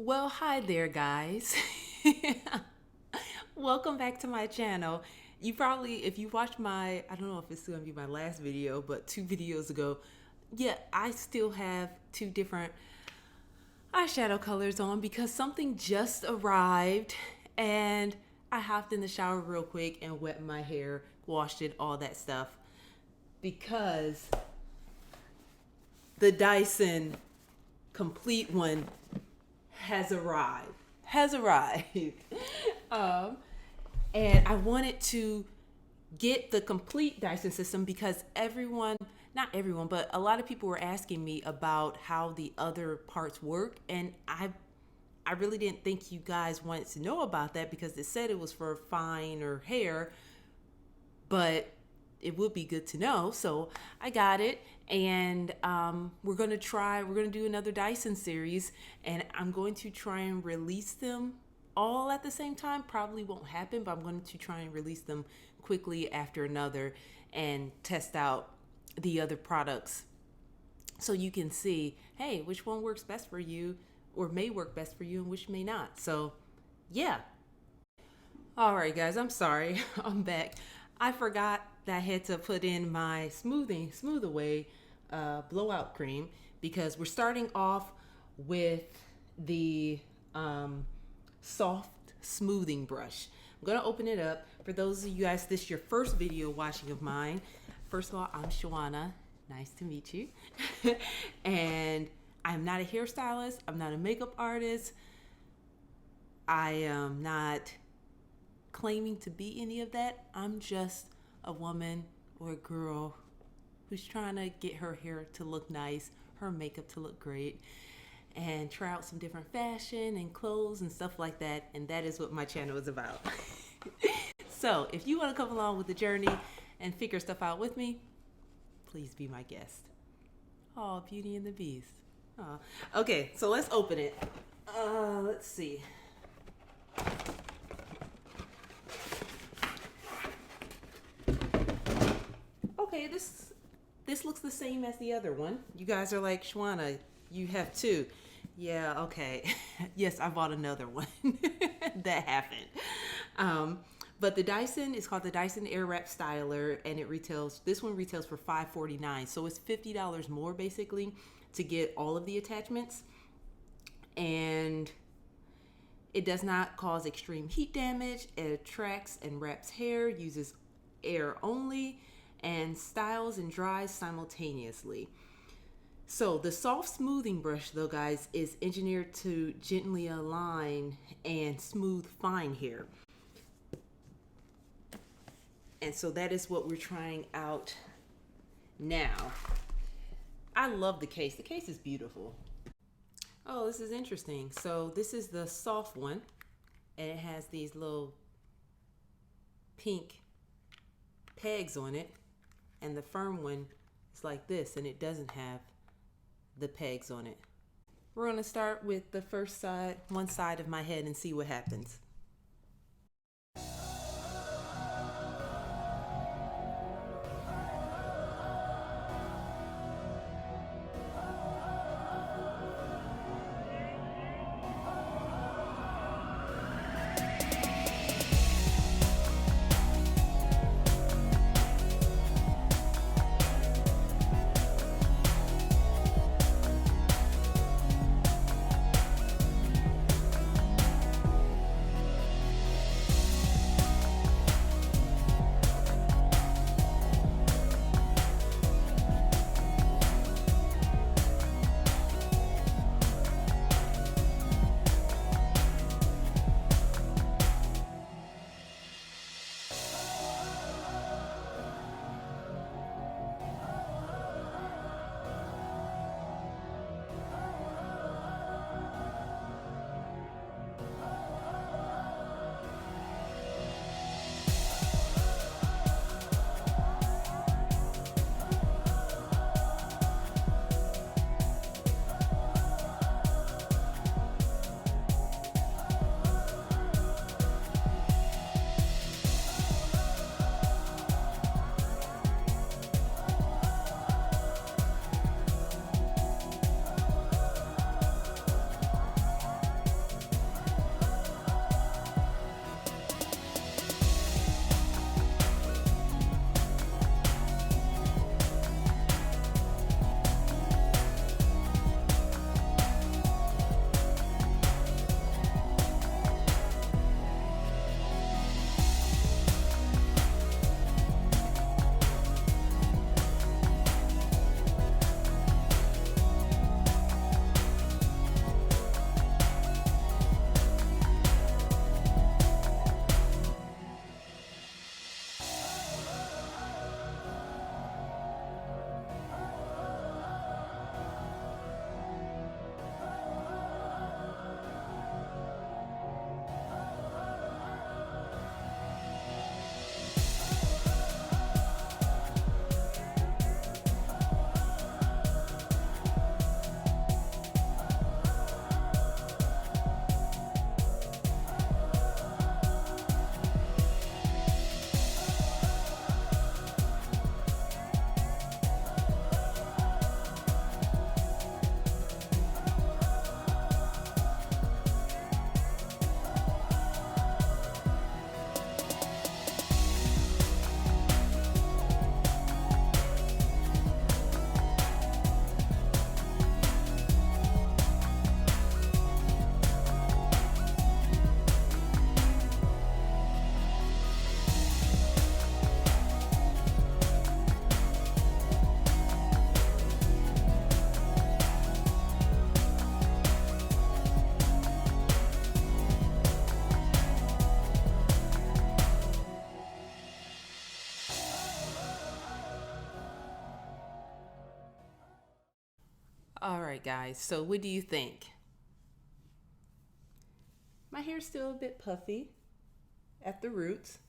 Well, hi there, guys. Welcome back to my channel. You probably, if you watched my, I don't know if it's going to be my last video, but 2 videos ago, yeah, I still have 2 different eyeshadow colors on because something just arrived and I hopped in the shower real quick and wet my hair, washed it, all that stuff, because the Dyson complete one has arrived. And I wanted to get the complete Dyson system because not everyone, but a lot of people were asking me about how the other parts work. And I really didn't think you guys wanted to know about that because it said it was for finer hair, but it would be good to know. So I got it, and we're gonna do another Dyson series, and I'm going to try and release them all at the same time. Probably won't happen, but I'm going to try and release them quickly after another and test out the other products so you can see, hey, which one works best for you or may work best for you and which may not. So yeah. All right, guys, I'm sorry. I'm back. I forgot that I had to put in my Smooth Away blowout cream because we're starting off with the soft smoothing brush. I'm gonna open it up. For those of you guys, this is your first video watching of mine. First of all, I'm Shawana. Nice to meet you. And I'm not a hairstylist. I'm not a makeup artist. I am not claiming to be any of that. I'm just a woman or a girl who's trying to get her hair to look nice, her makeup to look great, and try out some different fashion and clothes and stuff like that. And that is what my channel is about. So if you want to come along with the journey and figure stuff out with me, please be my guest. Oh, Beauty and the Beast. Oh. Okay, so let's open it. Let's see. Okay, this looks the same as the other one. You guys are like, Shawana, you have 2. Yeah, okay. Yes, I bought another one. That happened. But the Dyson is called the Dyson Airwrap Styler, and this one retails for $5.49. So it's $50 more basically to get all of the attachments. And it does not cause extreme heat damage. It attracts and wraps hair, uses air only, and styles and dries simultaneously. So the soft smoothing brush, though, guys, is engineered to gently align and smooth fine hair. And so that is what we're trying out now. I love the case. The case is beautiful. Oh, this is interesting. So this is the soft one, and it has these little pink pegs on it. And the firm one is like this, and it doesn't have the pegs on it. We're gonna start with the first side, one side of my head, and see what happens. right, guys, so what do you think? My hair's still a bit puffy at the roots,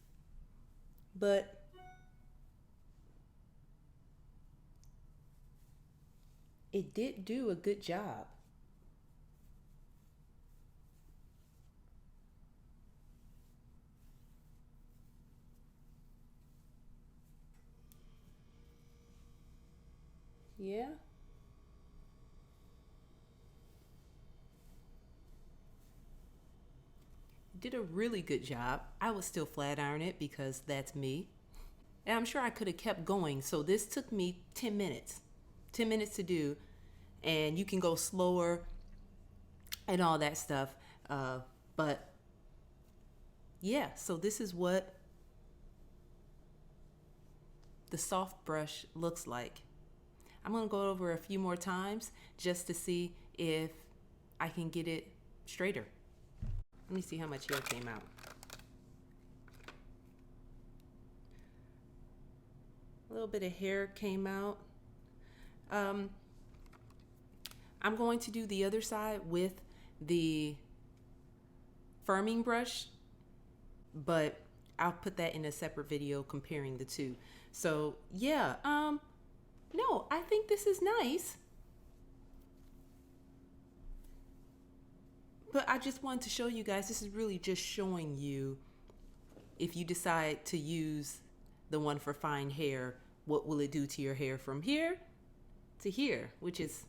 but it did do a good job. Yeah. Did a really good job. I would still flat iron it because that's me. And I'm sure I could have kept going. So this took me 10 minutes. 10 minutes to do. And you can go slower and all that stuff. But yeah, so this is what the soft brush looks like. I'm going to go over a few more times just to see if I can get it straighter. Let me see how much hair came out. A little bit of hair came out. I'm going to do the other side with the firming brush, but I'll put that in a separate video comparing the two. So yeah, no, I think this is nice. But I just wanted to show you guys, this is really just showing you, if you decide to use the one for fine hair, what will it do to your hair from here to here, which is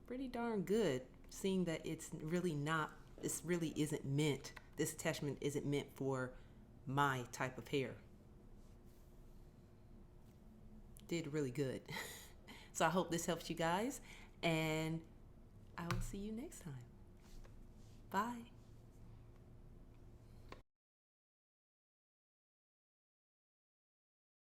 pretty darn good, seeing that it's really not, this really isn't meant, this attachment isn't meant for my type of hair. Did really good. So I hope this helps you guys, and I will see you next time. Bye.